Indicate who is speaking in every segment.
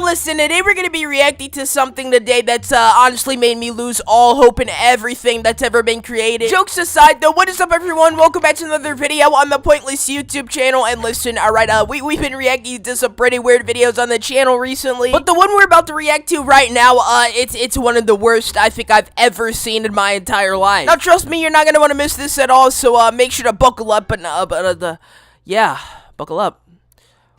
Speaker 1: listen, today we're gonna be reacting to something today that's honestly made me lose all hope in everything that's ever been created. Jokes aside though, what is up everyone? Welcome back to another video on the Pointless YouTube channel. And listen, alright, we've been reacting to some pretty weird videos on the channel recently, but the one we're about to react to right now, it's one of the worst I think I've ever seen in my entire life. Now trust me, you're not gonna want to miss this at all, so make sure to buckle up and yeah, buckle up.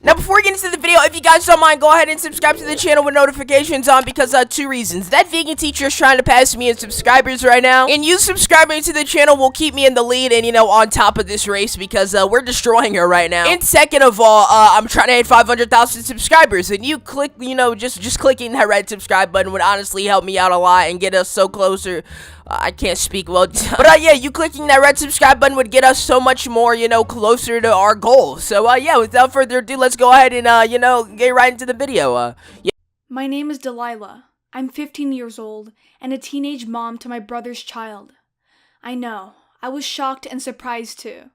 Speaker 1: Now, before we get into the video, if you guys don't mind, go ahead and subscribe to the channel with notifications on because, two reasons. That vegan teacher is trying to pass me in subscribers right now, and you subscribing to the channel will keep me in the lead and, on top of this race because, we're destroying her right now. And second of all, I'm trying to hit 500,000 subscribers, and you click, just clicking that red subscribe button would honestly help me out a lot and get us so closer. I can't speak well, but yeah, you clicking that red subscribe button would get us so much more, closer to our goal. So, yeah, without further ado, let's go ahead and, get right into the video. Yeah.
Speaker 2: My name is Delilah. I'm 15 years old and a teenage mom to my brother's child. I know, I was shocked and surprised too.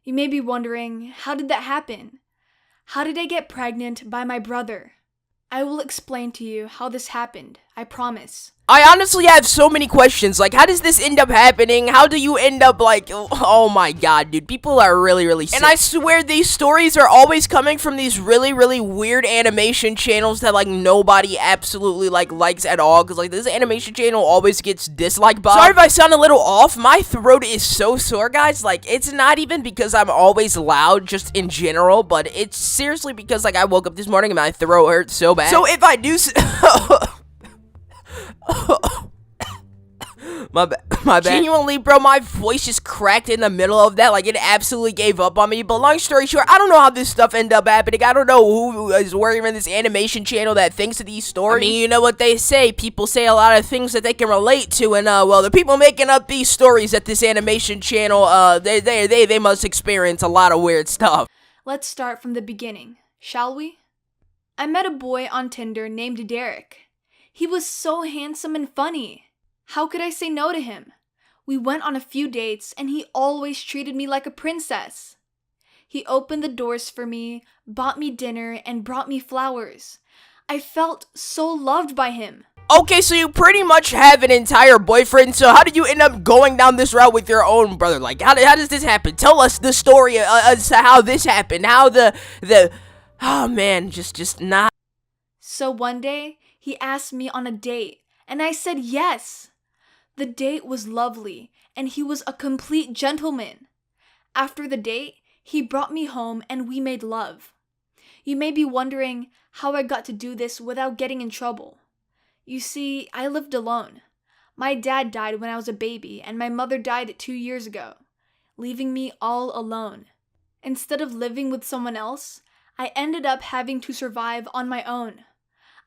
Speaker 2: You may be wondering, how did that happen? How did I get pregnant by my brother? I will explain to you how this happened, I promise.
Speaker 1: I honestly have so many questions, like, how does this end up happening? How do you end up, like, oh my god, dude, people are really sick. And I swear these stories are always coming from these really weird animation channels that, like, nobody absolutely, like, likes at all, because, like, this animation channel always gets disliked by. Sorry if I sound a little off, my throat is so sore, guys, like, it's not even because I'm always loud, just in general, but it's seriously because, like, I woke up this morning and my throat hurts so bad. So if I do my bad. Genuinely, bro, my voice just cracked in the middle of that. Like, it absolutely gave up on me. But long story short, I don't know how this stuff ended up happening. I don't know who is working on this animation channel that thinks of these stories. I mean, you know what they say. People say a lot of things that they can relate to. And, well, the people making up these stories at this animation channel, they must experience a lot of weird stuff.
Speaker 2: Let's start from the beginning, shall we? I met a boy on Tinder named Derek. He was so handsome and funny. How could I say no to him? We went on a few dates and he always treated me like a princess. He opened the doors for me, bought me dinner, and brought me flowers. I felt so loved by him.
Speaker 1: Okay, so you pretty much have an entire boyfriend, so how did you end up going down this route with your own brother? Like, how does this happen? Tell us the story as to how this happened, how oh man, just not.
Speaker 2: So one day, he asked me on a date, and I said yes. The date was lovely, and he was a complete gentleman. After the date, he brought me home and we made love. You may be wondering how I got to do this without getting in trouble. You see, I lived alone. My dad died when I was a baby, and my mother died 2 years ago, leaving me all alone. Instead of living with someone else, I ended up having to survive on my own.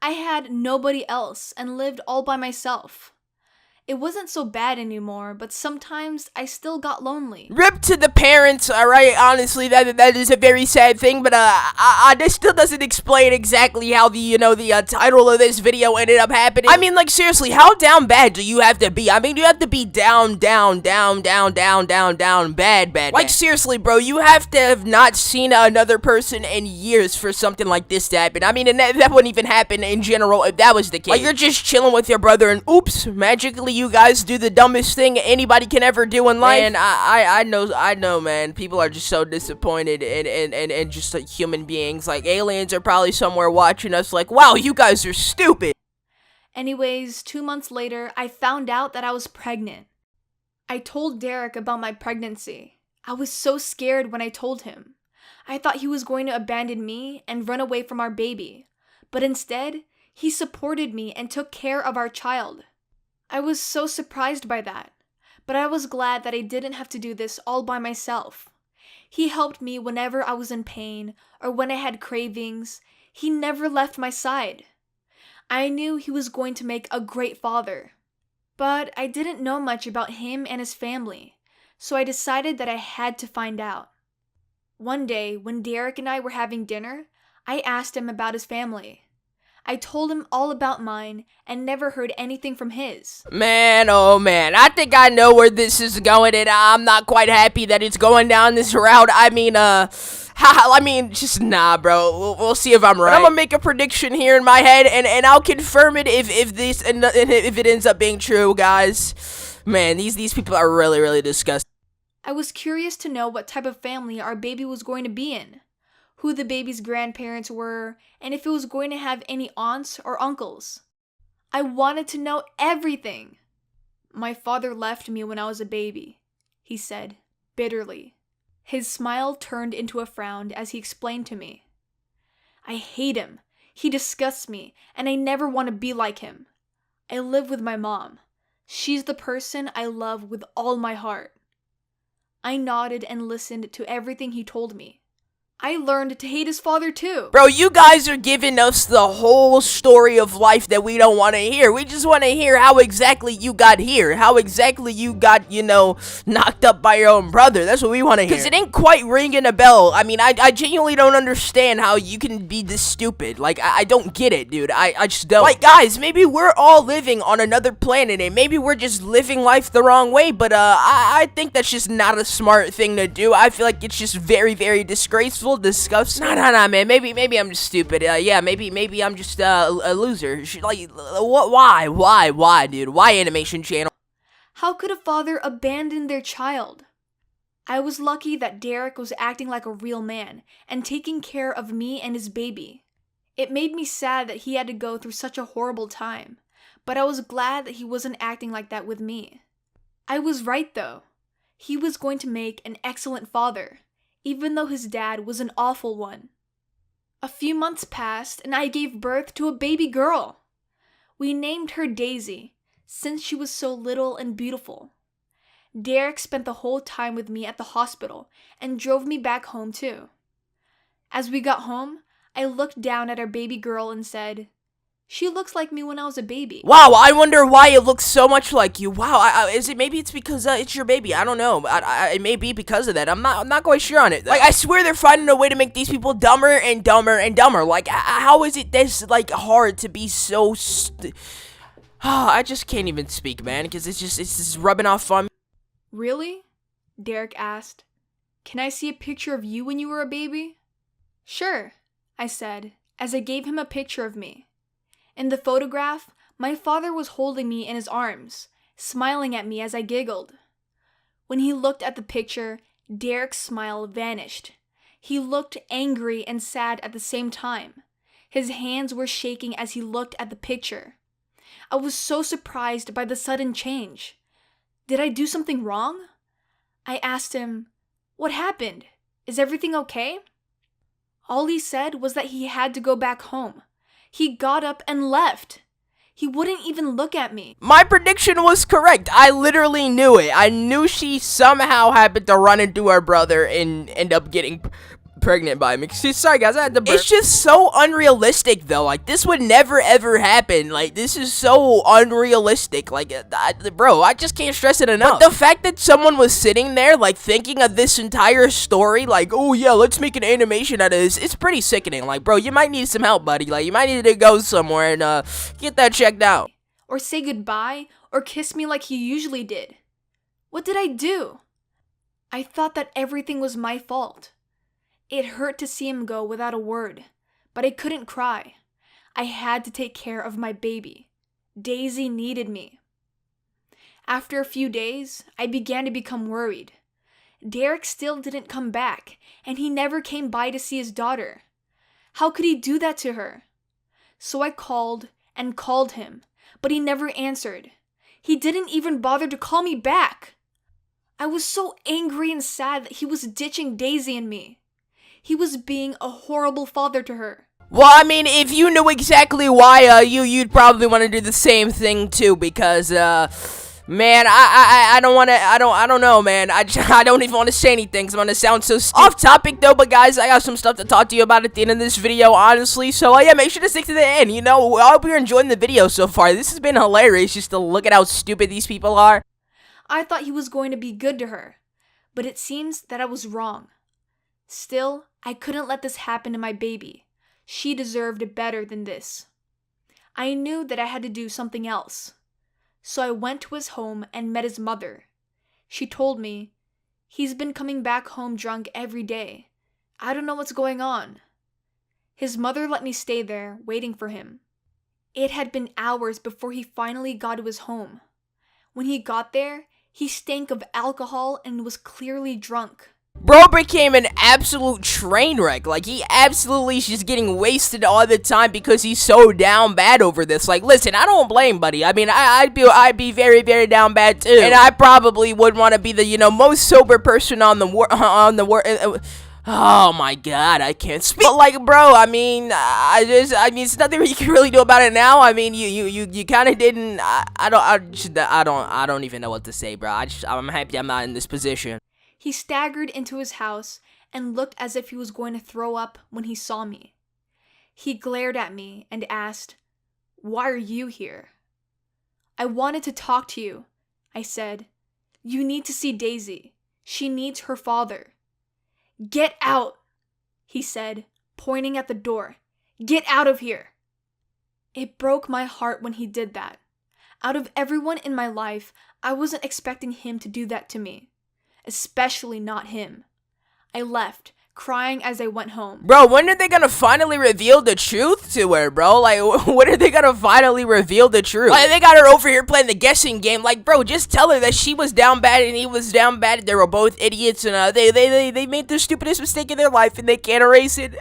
Speaker 2: I had nobody else and lived all by myself. It wasn't so bad anymore, but sometimes I still got lonely.
Speaker 1: RIP to the parents, alright? Honestly, that is a very sad thing, but this still doesn't explain exactly how the title of this video ended up happening. I mean, like, seriously, how down bad do you have to be? I mean, you have to be down, bad. Like, seriously, bro, you have to have not seen another person in years for something like this to happen. I mean, and that wouldn't even happen in general if that was the case. Like, you're just chilling with your brother and oops, magically you guys do the dumbest thing anybody can ever do in life. And I know, man. People are just so disappointed and just like human beings. Like, aliens are probably somewhere watching us like, wow, you guys are stupid.
Speaker 2: Anyways, 2 months later, I found out that I was pregnant. I told Derek about my pregnancy. I was so scared when I told him. I thought he was going to abandon me and run away from our baby. But instead, he supported me and took care of our child. I was so surprised by that, but I was glad that I didn't have to do this all by myself. He helped me whenever I was in pain or when I had cravings. He never left my side. I knew he was going to make a great father, but I didn't know much about him and his family, so I decided that I had to find out. One day, when Derek and I were having dinner, I asked him about his family. I told him all about mine and never heard anything from his.
Speaker 1: Man, oh man, I think I know where this is going, and I'm not quite happy that it's going down this route. Just nah, bro. We'll see if I'm right. I'm gonna make a prediction here in my head, and I'll confirm it if it ends up being true, guys. Man, these people are really, really disgusting.
Speaker 2: I was curious to know what type of family our baby was going to be in, who the baby's grandparents were, and if it was going to have any aunts or uncles. I wanted to know everything. My father left me when I was a baby, he said, bitterly. His smile turned into a frown as he explained to me. I hate him. He disgusts me, and I never want to be like him. I live with my mom. She's the person I love with all my heart. I nodded and listened to everything he told me. I learned to hate his father too.
Speaker 1: Bro, you guys are giving us the whole story of life that we don't want to hear. We just want to hear how exactly you got here. How exactly you got, knocked up by your own brother. That's what we want to hear. Because it ain't quite ringing a bell. I mean, I genuinely don't understand how you can be this stupid. Like, I don't get it, dude. I just don't. Like, guys, maybe we're all living on another planet, and maybe we're just living life the wrong way, but, I think that's just not a smart thing to do. I feel like it's just very, very disgraceful. Disgusting. Nah, man. Maybe I'm just stupid. Maybe I'm just a loser. Why, dude? Why Animation Channel?
Speaker 2: How could a father abandon their child? I was lucky that Derek was acting like a real man and taking care of me and his baby. It made me sad that he had to go through such a horrible time, but I was glad that he wasn't acting like that with me. I was right though. He was going to make an excellent father, even though his dad was an awful one. A few months passed and I gave birth to a baby girl. We named her Daisy, since she was so little and beautiful. Derek spent the whole time with me at the hospital and drove me back home too. As we got home, I looked down at our baby girl and said, "She looks like me when I was a baby."
Speaker 1: Wow, I wonder why it looks so much like you. Wow, maybe it's because it's your baby. I don't know. It may be because of that. I'm not quite sure on it. Like, I swear they're finding a way to make these people dumber and dumber and dumber. Like, how is it this, hard to be so I just can't even speak, man, because it's just rubbing off on me.
Speaker 2: Really? Derek asked. Can I see a picture of you when you were a baby? Sure, I said, as I gave him a picture of me. In the photograph, my father was holding me in his arms, smiling at me as I giggled. When he looked at the picture, Derek's smile vanished. He looked angry and sad at the same time. His hands were shaking as he looked at the picture. I was so surprised by the sudden change. Did I do something wrong? I asked him, "What happened? Is everything okay?" All he said was that he had to go back home. He got up and left. He wouldn't even look at me.
Speaker 1: My prediction was correct. I literally knew it. I knew she somehow happened to run into her brother and end up getting pregnant by him. Sorry, guys, I had to burp. It's just so unrealistic, though. Like, this would never, ever happen. Like, this is so unrealistic. Like, bro, I just can't stress it enough. But the fact that someone was sitting there, like, thinking of this entire story, like, oh, yeah, let's make an animation out of this, it's pretty sickening. Like, bro, you might need some help, buddy. Like, you might need to go somewhere and, get that checked out.
Speaker 2: Or say goodbye, or kiss me like he usually did. What did I do? I thought that everything was my fault. It hurt to see him go without a word, but I couldn't cry. I had to take care of my baby. Daisy needed me. After a few days, I began to become worried. Derek still didn't come back, and he never came by to see his daughter. How could he do that to her? So I called and called him, but he never answered. He didn't even bother to call me back. I was so angry and sad that he was ditching Daisy and me. He was being a horrible father to her.
Speaker 1: Well, I mean, if you knew exactly why, you'd probably want to do the same thing too, because, man, I don't know, man. I don't even want to say anything, because I'm going to sound so stupid. Off topic, though, but guys, I got some stuff to talk to you about at the end of this video, honestly, so, yeah, make sure to stick to the end, I hope you're enjoying the video so far. This has been hilarious, just to look at how stupid these people are.
Speaker 2: I thought he was going to be good to her, but it seems that I was wrong. Still, I couldn't let this happen to my baby. She deserved better than this. I knew that I had to do something else. So I went to his home and met his mother. She told me, "He's been coming back home drunk every day. I don't know what's going on." His mother let me stay there, waiting for him. It had been hours before he finally got to his home. When he got there, he stank of alcohol and was clearly drunk.
Speaker 1: Bro became an absolute train wreck. Like, he absolutely is just getting wasted all the time because he's so down bad over this. Like, listen, I don't blame buddy. I mean, I'd be very, very down bad too. And I probably would want to be the, most sober person on the oh my god, I can't speak. But like, bro, I mean, it's nothing you can really do about it now. I mean, you kind of didn't. I don't even know what to say, bro. I'm happy I'm not in this position.
Speaker 2: He staggered into his house and looked as if he was going to throw up when he saw me. He glared at me and asked, "Why are you here?" "I wanted to talk to you," I said. "You need to see Daisy. She needs her father." "Get out," he said, pointing at the door. "Get out of here." It broke my heart when he did that. Out of everyone in my life, I wasn't expecting him to do that to me. Especially not him. I left, crying as I went home.
Speaker 1: Bro, when are they gonna finally reveal the truth to her, bro? Like, when are they gonna finally reveal the truth? Like, they got her over here playing the guessing game. Like, bro, just tell her that she was down bad and he was down bad. They were both idiots and they made the stupidest mistake in their life and they can't erase it.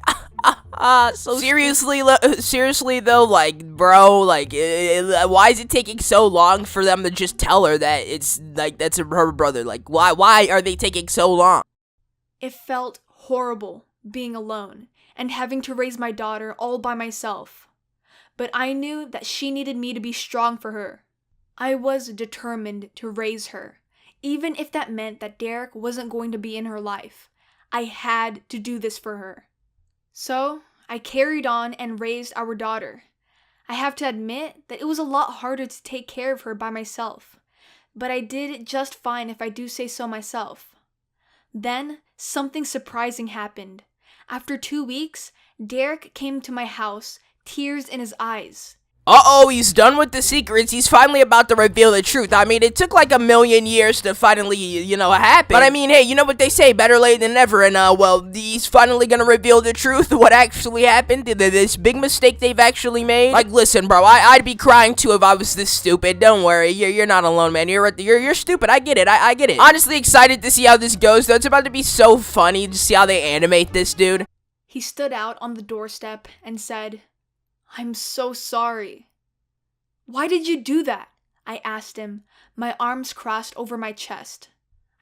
Speaker 1: So seriously though, like, bro, like, why is it taking so long for them to just tell her that it's, like, that's her brother? Like, why are they taking so long?
Speaker 2: It felt horrible being alone and having to raise my daughter all by myself. But I knew that she needed me to be strong for her. I was determined to raise her, even if that meant that Derek wasn't going to be in her life. I had to do this for her. So, I carried on and raised our daughter. I have to admit that it was a lot harder to take care of her by myself, but I did just fine if I do say so myself. Then, something surprising happened. After 2 weeks, Derek came to my house, tears in his eyes.
Speaker 1: Uh-oh, he's done with the secrets. He's finally about to reveal the truth. I mean, it took like 1,000,000 years to finally, happen. But I mean, hey, you know what they say, better late than never. And, well, he's finally gonna reveal the truth, what actually happened, this big mistake they've actually made. Like, listen, bro, I'd be crying too if I was this stupid. Don't worry, you're not alone, man. You're stupid. I get it. I get it. Honestly excited to see how this goes, though. It's about to be so funny to see how they animate this dude.
Speaker 2: He stood out on the doorstep and said, "I'm so sorry." "Why did you do that?" I asked him, my arms crossed over my chest.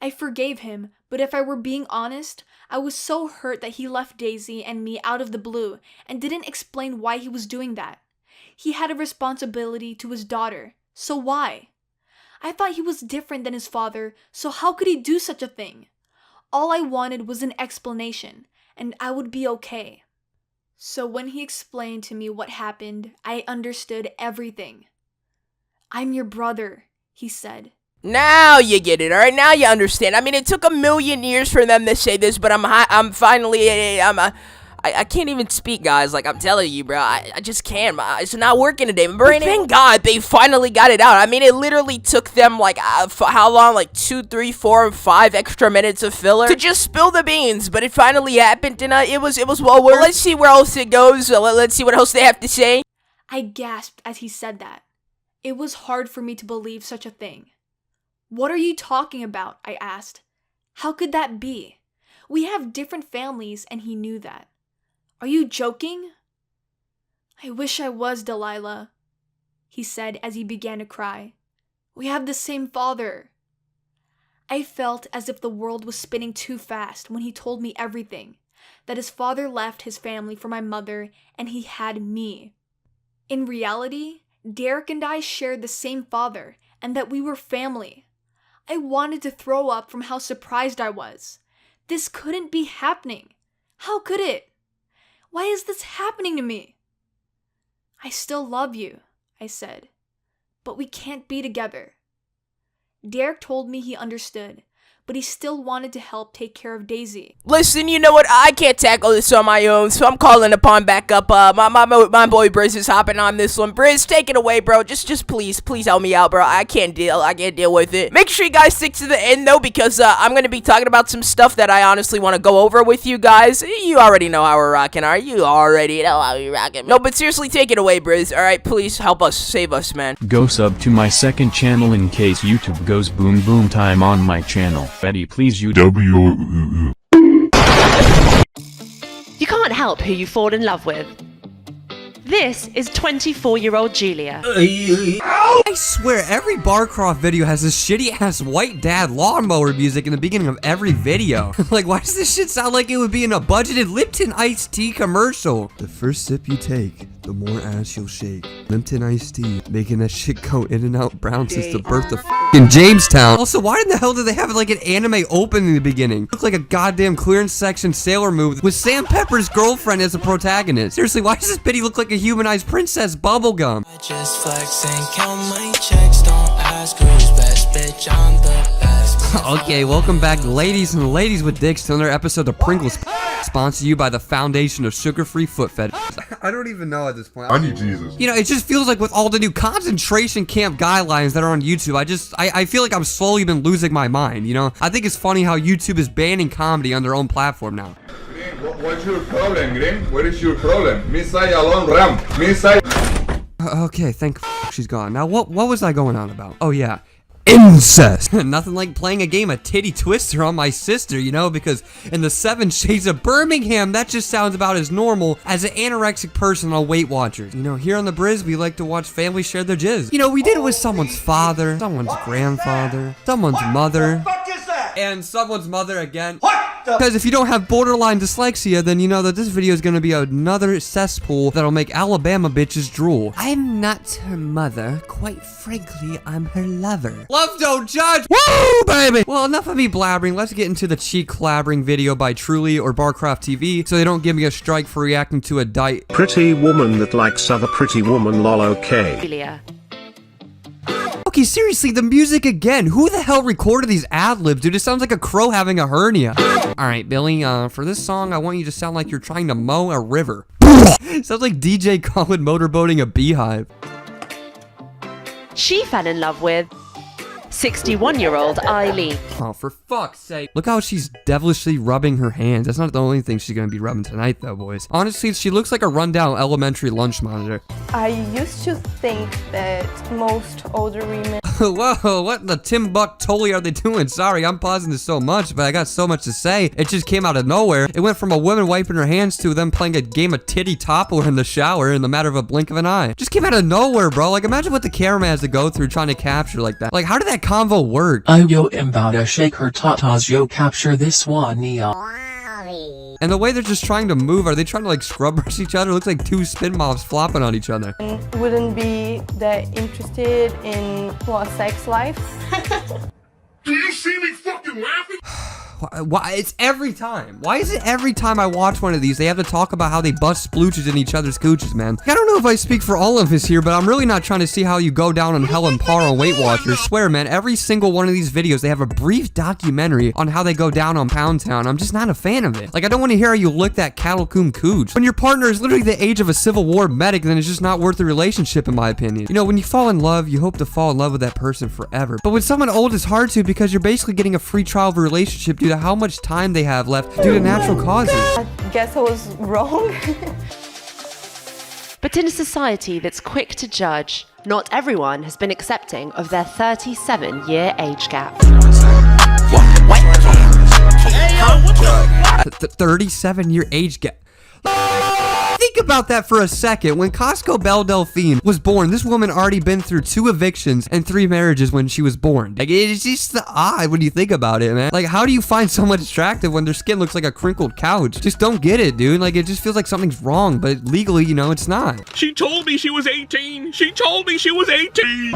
Speaker 2: I forgave him, but if I were being honest, I was so hurt that he left Daisy and me out of the blue and didn't explain why he was doing that. He had a responsibility to his daughter, so why? I thought he was different than his father, so how could he do such a thing? All I wanted was an explanation, and I would be okay. So when he explained to me what happened, I understood everything. "I'm your brother," he said.
Speaker 1: Now you get it, alright? Now you understand. I mean, it took 1,000,000 years for them to say this, but I'm finally, I can't even speak, guys. Like, I'm telling you, bro, I just can't. It's not working today. But thank God they finally got it out. I mean, it literally took them, like, how long? Like, 2, 3, 4, 5 extra minutes of filler to just spill the beans. But it finally happened, and it was well worth it. Let's see where else it goes. Let's see what else they have to say.
Speaker 2: I gasped as he said that. It was hard for me to believe such a thing. "What are you talking about?" I asked. "How could that be? We have different families, and he knew that. Are you joking?" "I wish I was, Delilah," he said as he began to cry. "We have the same father." I felt as if the world was spinning too fast when he told me everything, that his father left his family for my mother and he had me. In reality, Derek and I shared the same father and that we were family. I wanted to throw up from how surprised I was. This couldn't be happening. How could it? Why is this happening to me? "I still love you," I said, "but we can't be together." Derek told me he understood, but he still wanted to help take care of Daisy.
Speaker 1: Listen, you know what? I can't tackle this on my own, so I'm calling upon backup. My boy Briz is hopping on this one. Briz, take it away, bro. Just please help me out, bro. I can't deal with it. Make sure you guys stick to the end, though, because I'm gonna be talking about some stuff that I honestly want to go over with you guys. You already know how we're rocking, alright? You already know how we rocking. No, but seriously, take it away, Briz. Alright, please help us, save us, man.
Speaker 3: Go sub to my second channel in case YouTube goes boom boom time on my channel. Betty, please you
Speaker 4: You can't help who you fall in love with. This is 24-year-old Julia.
Speaker 5: I swear every Barcroft video has this shitty ass white dad lawnmower music in the beginning of every video. Like, why does this shit sound like it would be in a budgeted Lipton iced tea commercial? The first sip you take, the more ass you'll shake. Lipton iced tea, making that shit go in and out brown since the birth of in Jamestown. Also, why in the hell do they have like an anime open in the beginning? Look like a goddamn clearance section Sailor Moon with Sam Pepper's girlfriend as a protagonist. Seriously, why does this bitty look like a humanized princess bubblegum?
Speaker 6: I just flex and count my checks, don't ask who's best, bitch, I'm the best.
Speaker 5: Okay, welcome back, ladies and ladies with dicks, to another episode of Pringles, sponsored to you by the Foundation of Sugar-Free Foot Fed. I don't even know at this point.
Speaker 7: I need Jesus.
Speaker 5: You know, it just feels like with all the new concentration camp guidelines that are on YouTube, I feel like I'm slowly been losing my mind, you know? I think it's funny how YouTube is banning comedy on their own platform now.
Speaker 7: What's your problem, Green? What is your problem? Missile alone ram. Missile.
Speaker 5: Okay, thank she's gone. Now, what was I going on about? Oh, yeah. Incest! Nothing like playing a game of Titty Twister on my sister, you know, because in the 7 Shades of Birmingham, that just sounds about as normal as an anorexic person on Weight Watchers. You know, here on the Briz, we like to watch families share their jizz. You know, we did it with someone's father, someone's grandfather, someone's mother, and someone's mother again. Because if you don't have borderline dyslexia, then you know that this video is going to be another cesspool that'll make Alabama bitches drool. I'm not her mother. Quite frankly, I'm her lover. Love don't judge! Woo, baby! Well, enough of me blabbering. Let's get into the cheek clabbering video by Truly or Barcroft TV so they don't give me a strike for reacting to a diet.
Speaker 8: Pretty woman that likes other pretty woman, lol, okay.
Speaker 4: Julia.
Speaker 5: Okay, seriously, the music again. Who the hell recorded these ad-libs, dude? It sounds like a crow having a hernia. Alright, Billy, for this song, I want you to sound like you're trying to mow a river. Sounds like DJ Khaled motorboating a beehive.
Speaker 4: She fell in love with 61-year-old Eileen.
Speaker 5: Oh, for fuck's sake. Look how she's devilishly rubbing her hands. That's not the only thing she's gonna be rubbing tonight, though, boys. Honestly, she looks like a rundown elementary lunch monitor.
Speaker 9: I used to think that most older women...
Speaker 5: Whoa, what in the Timbuktu are they doing? Sorry, I'm pausing this so much, but I got so much to say. It just came out of nowhere. It went from a woman wiping her hands to them playing a game of titty toppler in the shower in the matter of a blink of an eye. Just came out of nowhere, bro. Like, imagine what the cameraman has to go through trying to capture like that. Like, how did that convo work?
Speaker 10: Yo, am about to shake her tatas, yo, capture this one, yo.
Speaker 5: And the way they're just trying to move, are they trying to like scrub brush each other? It looks like 2 spin mobs flopping on each other.
Speaker 9: wouldn't be that interested in, well, a sex life.
Speaker 7: Do you see me fucking laughing?
Speaker 5: Why? It's every time. Why is it every time I watch one of these, they have to talk about how they bust splooches in each other's cooches, man? I don't know if I speak for all of us here, but I'm really not trying to see how you go down on Helen Parr on Weight Watchers. Swear, man, every single one of these videos, they have a brief documentary on how they go down on Pound Town. I'm just not a fan of it. Like, I don't want to hear how you lick that cattle coon cooch. When your partner is literally the age of a Civil War medic, then it's just not worth the relationship, in my opinion. You know, when you fall in love, you hope to fall in love with that person forever. But when someone old, it's hard to, because you're basically getting a free trial of a relationship due to how much time they have left due to natural causes.
Speaker 9: I guess I was wrong.
Speaker 4: But in a society that's quick to judge, not everyone has been accepting of their 37-year age gap.
Speaker 5: 37-year age gap. Think about that for a second. When Costco Belle Delphine was born, this woman already been through 2 evictions and 3 marriages when she was born. Like, it's just odd when you think about it, man. Like, how do you find someone attractive when their skin looks like a crinkled couch? Just don't get it, dude. Like, it just feels like something's wrong, but legally, you know, it's not.
Speaker 11: She told me she was 18. She told me she was 18.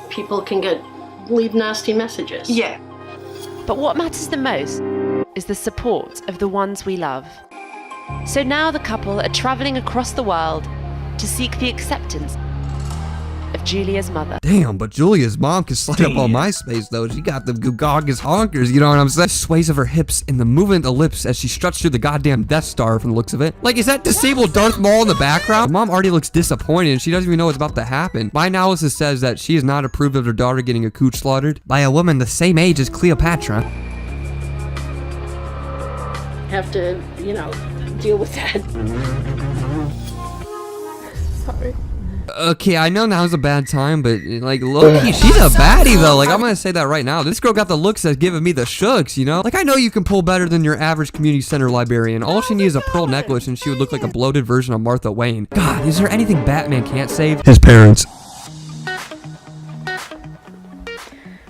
Speaker 12: People can leave nasty messages.
Speaker 9: Yeah.
Speaker 4: But what matters the most is the support of the ones we love. So now the couple are traveling across the world to seek the acceptance of Julia's mother.
Speaker 5: Damn, but Julia's mom can slide up on MySpace though. She got the gugoggus honkers, you know what I'm saying? Sways of her hips and the movement of the lips as she struts through the goddamn Death Star from the looks of it. Like, is that disabled Darth Maul in the background? Mom already looks disappointed and she doesn't even know what's about to happen. My analysis says that she is not approved of her daughter getting a cooch slaughtered by a woman the same age as Cleopatra.
Speaker 12: Have to, deal with that. Sorry.
Speaker 5: Okay, I know now's a bad time, but like, low-key, she's a baddie though. Like, I'm gonna say that right now. This girl got the looks that's giving me the shooks, you know? Like, I know you can pull better than your average community center librarian. All she needs is a pearl necklace and she would look like a bloated version of Martha Wayne. God, is there anything Batman can't save? His parents.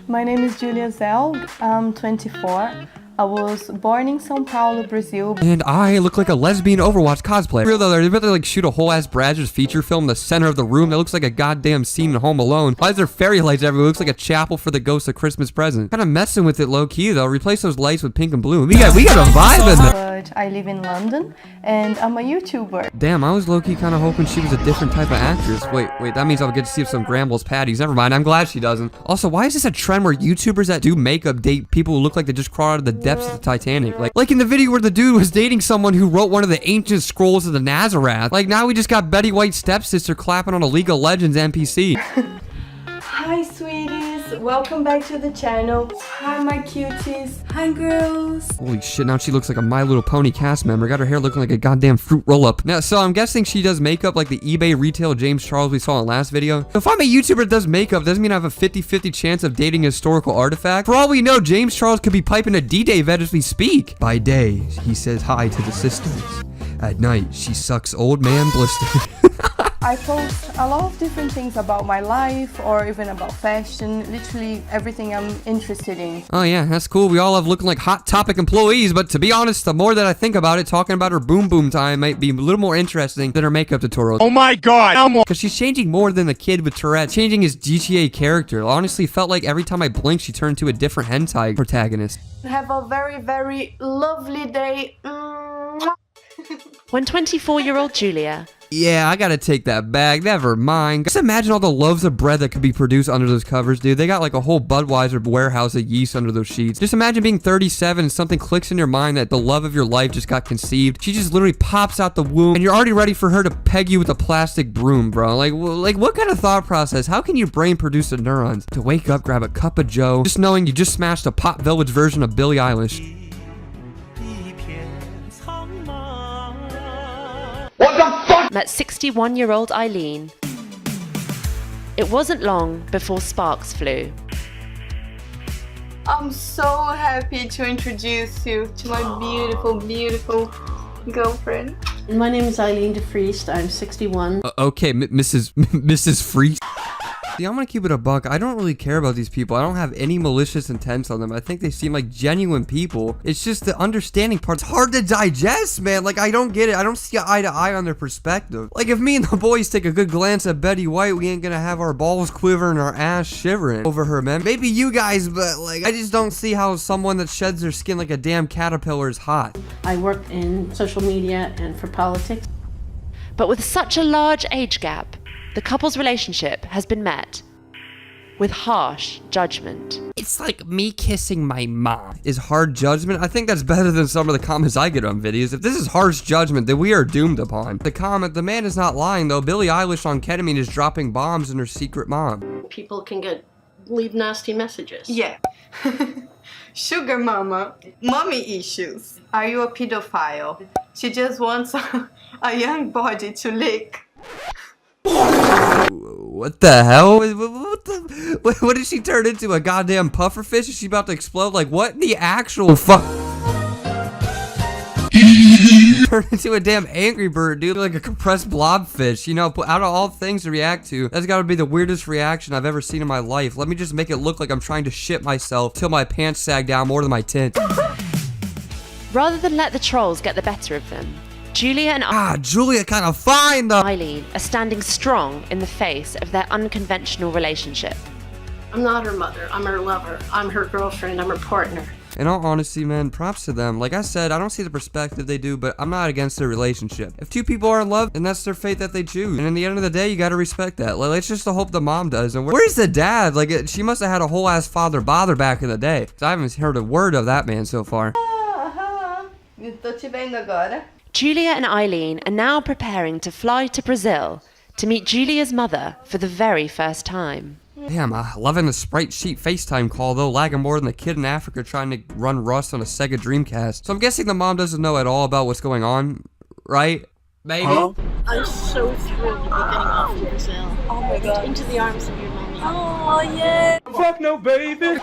Speaker 9: My name is Julia Zelg. I'm 24. I was born in São Paulo, Brazil.
Speaker 5: And I look like a lesbian Overwatch cosplayer. Real though, they're about to like shoot a whole ass Brazzers feature film in the center of the room that looks like a goddamn scene in Home Alone. Why is there fairy lights everywhere? It looks like a chapel for the ghost of Christmas present. Kind of messing with it low key though. Replace those lights with pink and blue. We got a vibe in there.
Speaker 9: But I live in London and I'm a YouTuber.
Speaker 5: Damn, I was low key kind of hoping she was a different type of actress. Wait, that means I'll get to see some Grambles patties. Never mind, I'm glad she doesn't. Also, why is this a trend where YouTubers that do makeup date people who look like they just crawled out of the depths of the Titanic? Like in the video where the dude was dating someone who wrote one of the ancient scrolls of the Nazareth. Like now we just got Betty White's stepsister clapping on a League of Legends NPC.
Speaker 9: Hi sweeties, welcome back to the channel. Hi my cuties. Hi girls.
Speaker 5: Holy shit, now she looks like a My Little Pony cast member. Got her hair looking like a goddamn fruit roll-up. Now, so I'm guessing she does makeup like the eBay retail James Charles we saw in the last video. If I'm a YouTuber that does makeup, doesn't mean I have a 50-50 chance of dating a historical artifact. For all we know, James Charles could be piping a D-Day vet as we speak. By day, he says hi to the sisters. At night, she sucks old man blister.
Speaker 9: I post a lot of different things about my life or even about fashion, literally everything I'm interested in.
Speaker 5: Oh yeah, that's cool. We all have looking like Hot Topic employees, but to be honest, the more that I think about it, talking about her boom boom time might be a little more interesting than her makeup tutorials.
Speaker 11: Oh my god!
Speaker 5: Because she's changing more than the kid with Tourette's, changing his GTA character. I honestly felt like every time I blinked, she turned into a different hentai protagonist.
Speaker 9: Have a very, very lovely day.
Speaker 4: When 24-year-old Julia...
Speaker 5: Yeah, I gotta take that back. Never mind. Just imagine all the loaves of bread that could be produced under those covers, dude. They got like a whole Budweiser warehouse of yeast under those sheets. Just imagine being 37 and something clicks in your mind that the love of your life just got conceived. She just literally pops out the womb and you're already ready for her to peg you with a plastic broom, bro. Like what kind of thought process? How can your brain produce the neurons to wake up, grab a cup of joe, just knowing you just smashed a Pop Village version of Billie Eilish?
Speaker 7: What the fuck?
Speaker 4: Met 61-year-old Eileen. It wasn't long before sparks flew.
Speaker 9: I'm so happy to introduce you to my beautiful, beautiful girlfriend.
Speaker 12: My name is Eileen de Vries. I'm 61.
Speaker 5: Okay, Mrs. Freeze. See, I'm gonna keep it a buck. I don't really care about these people. I don't have any malicious intents on them. I think they seem like genuine people. It's just the understanding part's hard to digest, man. Like, I don't get it. I don't see eye to eye on their perspective. Like, if me and the boys take a good glance at Betty White, we ain't gonna have our balls quivering, our ass shivering over her, man. Maybe you guys, but like, I just don't see how someone that sheds their skin like a damn caterpillar is hot.
Speaker 12: I worked in social media and for politics.
Speaker 4: But with such a large age gap, the couple's relationship has been met with harsh judgment.
Speaker 5: It's like me kissing my mom. Is hard judgment? I think that's better than some of the comments I get on videos. If this is harsh judgment, then we are doomed upon. The comment, the man is not lying though. Billie Eilish on ketamine is dropping bombs in her secret mom.
Speaker 12: People can leave nasty messages.
Speaker 9: Yeah. Sugar mama, mommy issues. Are you a pedophile? She just wants a young body to lick.
Speaker 5: What the hell? What did she turn into? A goddamn pufferfish? Is she about to explode? Like, what in the actual fuck? Turn into a damn Angry Bird, dude. Like a compressed blobfish. You know, out of all things to react to, that's gotta be the weirdest reaction I've ever seen in my life. Let me just make it look like I'm trying to shit myself till my pants sag down more than my tits.
Speaker 4: Rather than let the trolls get the better of them, Julia and
Speaker 5: Julia kind of fine though.
Speaker 4: Eileen are standing strong in the face of their unconventional relationship.
Speaker 12: I'm not her mother. I'm her lover. I'm her girlfriend. I'm her partner.
Speaker 5: In all honesty, man, props to them. Like I said, I don't see the perspective they do, but I'm not against their relationship. If two people are in love, then that's their fate that they choose. And in the end of the day, you gotta respect that. Like, let's just hope the mom does. And where's the dad? Like, she must have had a whole ass father bother back in the day. So I haven't heard a word of that man so far.
Speaker 4: Julia and Eileen are now preparing to fly to Brazil to meet Julia's mother for the very first time.
Speaker 5: Damn, loving the Sprite Sheet FaceTime call, though, lagging more than the kid in Africa trying to run Rust on a Sega Dreamcast. So I'm guessing the mom doesn't know at all about what's going on, right? Maybe?
Speaker 12: Huh? I'm so thrilled to be getting off to Brazil. Oh my god. Into the arms of your mommy. Oh, yeah.
Speaker 11: Fuck no, baby.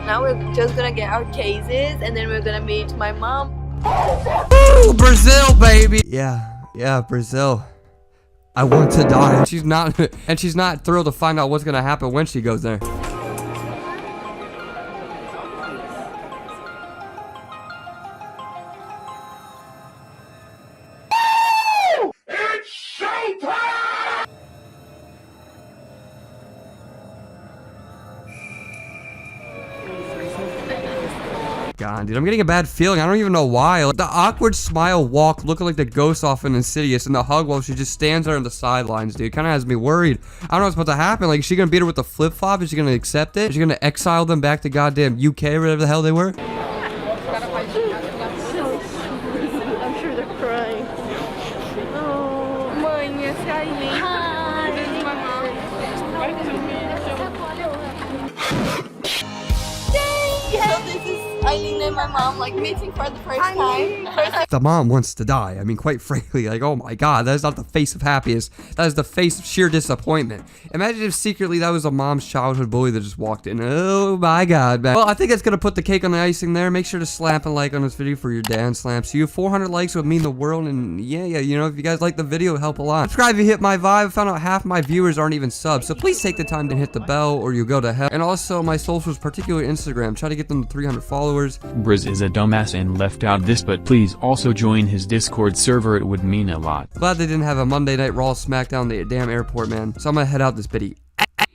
Speaker 13: Now we're just gonna get our cases and then we're gonna meet my mom.
Speaker 5: Woo! Brazil, baby! Yeah, Brazil. I want to die. She's not thrilled to find out what's gonna happen when she goes there.
Speaker 11: It's showtime!
Speaker 5: God, dude, I'm getting a bad feeling. I don't even know why. Like, the awkward smile walk looking like the ghost off in Insidious, and the hug while she just stands there on the sidelines, dude. Kind of has me worried. I don't know what's about to happen. Like, is she gonna beat her with the flip-flop? Is she gonna accept it? Is she gonna exile them back to goddamn UK or whatever the hell they were?
Speaker 12: I'm sure they're crying. Oh, mãe, essa é a Eileen. Hi. This is my mom.
Speaker 13: So this is Eileen and my mom like meeting for the first time.
Speaker 5: The mom wants to die. I mean, quite frankly, like, oh my god, that is not the face of happiness. That is the face of sheer disappointment. Imagine if secretly that was a mom's childhood bully that just walked in. Oh my god, man. Well, I think that's gonna put the cake on the icing there. Make sure to slap a like on this video for your dad slaps. You 400 likes would mean the world, and yeah, you know, if you guys like the video, it'd help a lot. Subscribe if you hit my vibe. I found out half my viewers aren't even subs, so please take the time to hit the bell or you go to hell. And also my socials, particularly Instagram. Try to get them to 300 followers.
Speaker 3: Briz is a dumbass and left out this, but please also join his Discord server, it would mean a lot.
Speaker 5: Glad they didn't have a Monday Night Raw SmackDown the damn airport, man. So I'm gonna head out this bitty.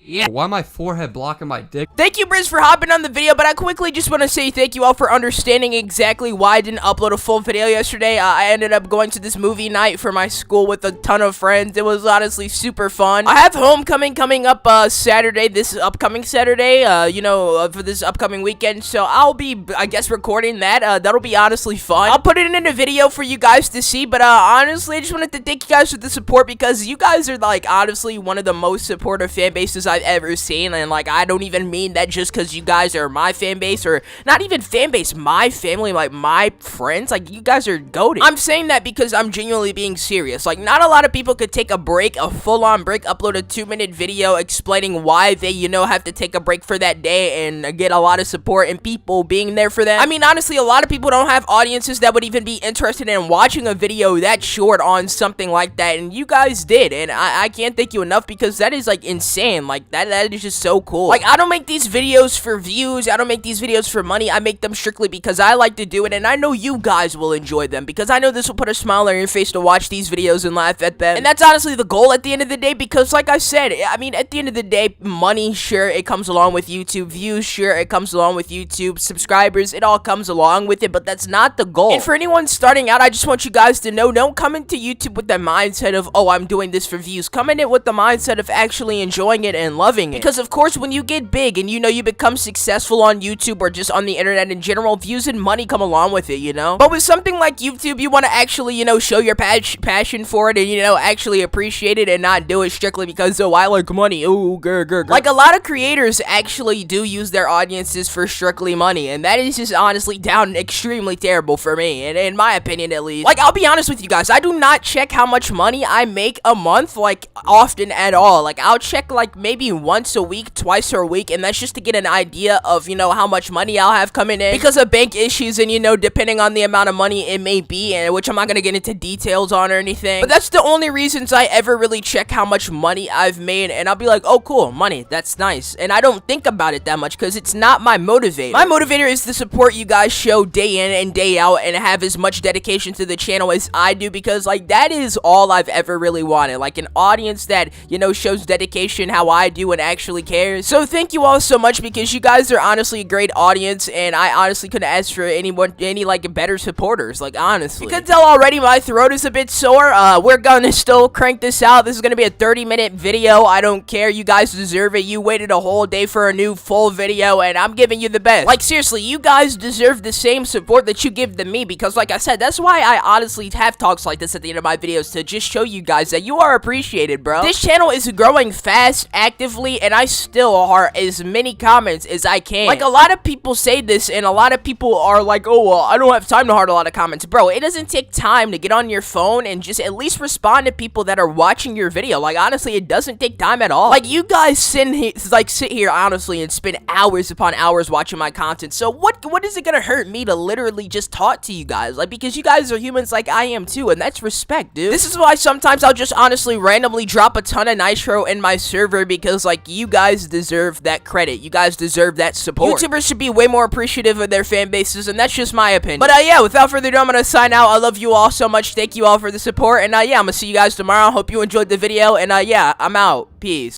Speaker 5: Yeah. Why my forehead blocking my dick?
Speaker 1: Thank you, Briz, for hopping on the video, but I quickly just want to say thank you all for understanding exactly why I didn't upload a full video yesterday. I ended up going to this movie night for my school with a ton of friends. It was honestly super fun. I have homecoming coming up Saturday, this upcoming Saturday, for this upcoming weekend, so I'll be, I guess, recording that. That'll be honestly fun. I'll put it in a video for you guys to see, but honestly, I just wanted to thank you guys for the support because you guys are, like, honestly one of the most supportive fan bases I've ever seen, and like I don't even mean that just because you guys are my fan base, or not even fan base, my family, like my friends. Like, you guys are goated. I'm saying that because I'm genuinely being serious. Like, not a lot of people could take a break, a full-on break, upload a 2-minute video explaining why they, have to take a break for that day and get a lot of support and people being there for them. I mean, honestly, a lot of people don't have audiences that would even be interested in watching a video that short on something like that, and you guys did, and I can't thank you enough because that is, like, insane. Like, that is just so cool. Like, I don't make these videos for views, I don't make these videos for money, I make them strictly because I like to do it, and I know you guys will enjoy them, because I know this will put a smile on your face to watch these videos and laugh at them, and that's honestly the goal at the end of the day, because like I said, I mean, at the end of the day, money, sure, it comes along with YouTube, views, sure, it comes along with YouTube, subscribers, it all comes along with it, but that's not the goal. And for anyone starting out, I just want you guys to know, don't come into YouTube with the mindset of, oh, I'm doing this for views. Come in it with the mindset of actually enjoying it and loving it. Because of course, when you get big and you become successful on YouTube or just on the internet in general, views and money come along with it, But with something like YouTube, you want to actually, show your passion for it and, actually appreciate it and not do it strictly because, oh, I like money. Ooh, grr. Like, a lot of creators actually do use their audiences for strictly money, and that is just honestly down extremely terrible for me, and in my opinion at least. Like, I'll be honest with you guys, I do not check how much money I make a month, like, often at all. Like, I'll check, like, maybe once a week, twice a week, and that's just to get an idea of, how much money I'll have coming in because of bank issues and, depending on the amount of money it may be, and which I'm not gonna get into details on or anything, but that's the only reasons I ever really check how much money I've made, and I'll be like, oh, cool, money, that's nice, and I don't think about it that much because it's not my motivator. My motivator is the support you guys show day in and day out and have as much dedication to the channel as I do, because, like, that is all I've ever really wanted, like, an audience that, shows dedication how I I do and actually cares. So thank you all so much, because you guys are honestly a great audience, and I honestly couldn't ask for any like better supporters, like honestly. You can tell already my throat is a bit sore. We're gonna still crank this out. This is gonna be a 30-minute video. I don't care. You guys deserve it. You waited a whole day for a new full video, and I'm giving you the best. Like seriously, you guys deserve the same support that you give to me, because like I said, that's why I honestly have talks like this at the end of my videos, to just show you guys that you are appreciated, bro. This channel is growing fast, actively, and I still heart as many comments as I can. Like, a lot of people say this, and a lot of people are like, oh, well, I don't have time to heart a lot of comments. Bro, it doesn't take time to get on your phone and just at least respond to people that are watching your video. Like, honestly, it doesn't take time at all. Like, you guys sit here, honestly, and spend hours upon hours watching my content. So what is it gonna hurt me to literally just talk to you guys? Like, because you guys are humans like I am too, and that's respect, dude. This is why sometimes I'll just honestly randomly drop a ton of nitro in my server, because like, you guys deserve that credit. You guys deserve that support. YouTubers should be way more appreciative of their fan bases, and that's just my opinion. But yeah, without further ado, I'm gonna sign out. I love you all so much. Thank you all for the support, and yeah, I'm gonna see you guys tomorrow. Hope you enjoyed the video, and yeah, I'm out. Peace.